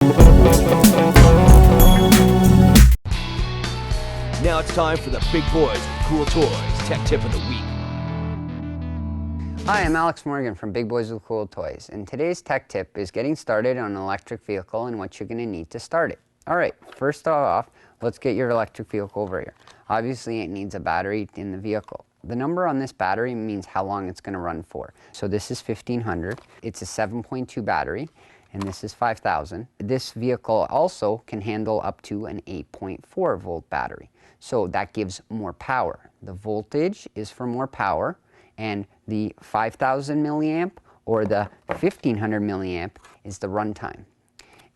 Now it's time for the big boys with cool toys tech tip of the week. Hi, I'm Alex Morgan from Big Boys with Cool Toys, and today's tech tip is getting started on an electric vehicle and what you're going to need to start it. Alright, first off, let's get your electric vehicle over here. Obviously, it needs a battery in the vehicle. The number on this battery means how long it's going to run for. So this is 1500, it's a 7.2 battery, and this is 5000. This vehicle also can handle up to an 8.4 volt battery. So that gives more power. The voltage is for more power, and the 5000 milliamp or the 1500 milliamp is the runtime.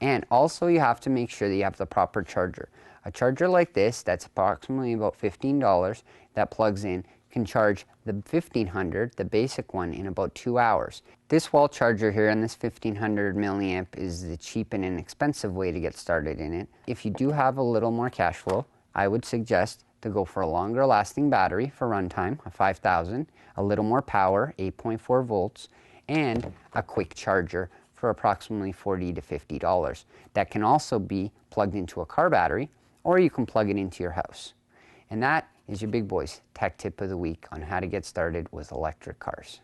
And also you have to make sure that you have the proper charger. A charger like this, that's approximately about $15, that plugs in, can charge the 1500, the basic one, in about 2 hours. This wall charger here and this 1500 milliamp is the cheap and inexpensive way to get started in it. If you do have a little more cash flow, I would suggest to go for a longer lasting battery for runtime, a 5000, a little more power, 8.4 volts, and a quick charger for approximately $40 to $50. That can also be plugged into a car battery, or you can plug it into your house. And that is your Big Boys Tech Tip of the Week on how to get started with electric cars.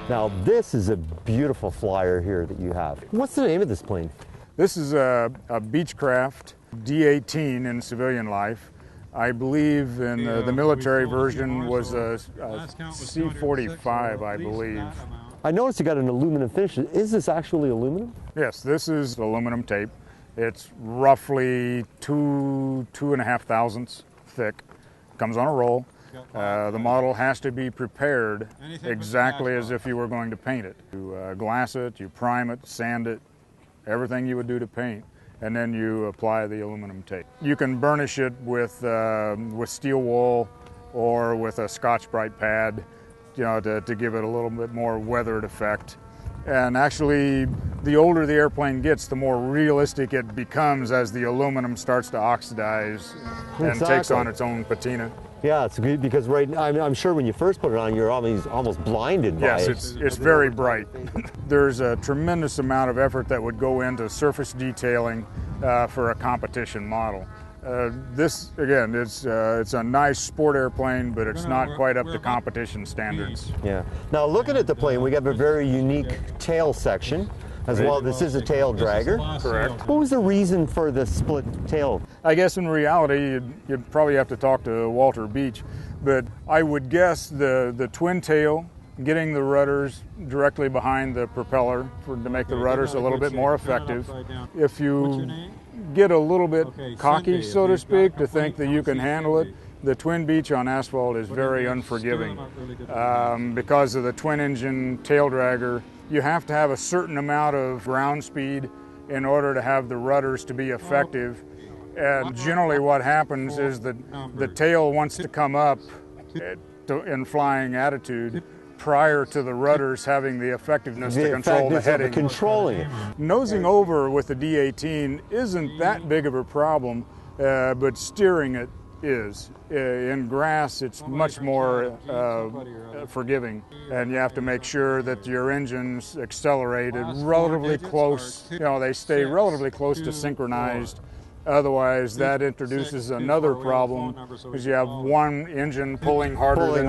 Now this is a beautiful flyer here that you have. What's the name of this plane? This is a Beechcraft D18 in civilian life. I believe in the military version was a C-45, I believe. I noticed you got an aluminum finish. Is this actually aluminum? Yes, this is aluminum tape. It's roughly 2.5 thousandths thick. Comes on a roll. The model has to be prepared exactly as if you were going to paint it. You glass it, you prime it, sand it, everything you would do to paint, and then you apply the aluminum tape. You can burnish it with steel wool or with a Scotch-Brite pad, you know, to give it a little bit more weathered effect. And actually, the older the airplane gets, the more realistic it becomes as the aluminum starts to oxidize and takes on its own patina. Yeah, it's good because I'm sure when you first put it on, you're almost blinded by it. Yes, it's very bright. There's a tremendous amount of effort that would go into surface detailing for a competition model. This, again, it's a nice sport airplane, but it's not quite up to competition standards. Yeah. Now looking at the plane, we have a very unique tail section. As well, this is a tail dragger. Correct. What was the reason for the split tail? I guess in reality, you'd probably have to talk to Walter Beach, but I would guess the twin tail, getting the rudders directly behind the propeller to make the rudders a little bit more effective. If you get a little bit cocky, so to speak, to think that you can handle it, the twin beach on asphalt is very unforgiving. Because of the twin engine tail dragger, you have to have a certain amount of ground speed in order to have the rudders to be effective. And generally what happens is that the tail wants to come up in flying attitude prior to the rudders having the effectiveness to control the heading. Controlling it. Nosing over with the D18 isn't that big of a problem, but steering it is. In grass, it's much more forgiving, and you have to make sure that your engines accelerated relatively close. You know, they stay relatively close to synchronized. Otherwise, that introduces another problem, because you have one engine pulling harder than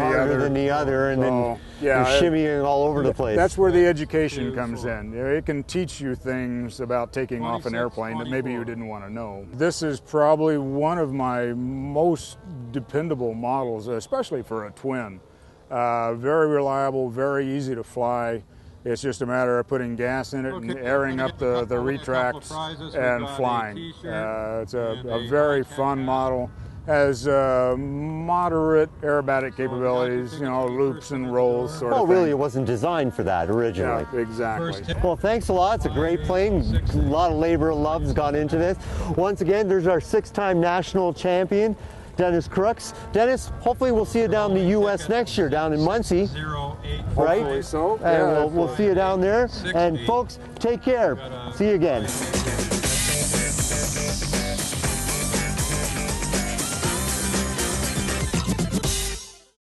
the other, and then you're shimmying all over the place. That's where the education comes in. It can teach you things about taking off an airplane that maybe you didn't want to know. This is probably one of my most dependable models, especially for a twin. Very reliable, very easy to fly. It's just a matter of putting gas in it and airing up the retracts and flying. It's a very fun model. Has moderate aerobatic capabilities, you know, loops and rolls sort of thing. Oh, really? It wasn't designed for that originally. Yeah, exactly. Well, thanks a lot. It's a great plane. A lot of labor and love's gone into this. Once again, there's our 6-time national champion, Dennis Crooks. Dennis, hopefully we'll see you down in the U.S. next year, down in Muncie. Right? Hopefully so. And we'll see you down there. And folks, take care. See you again.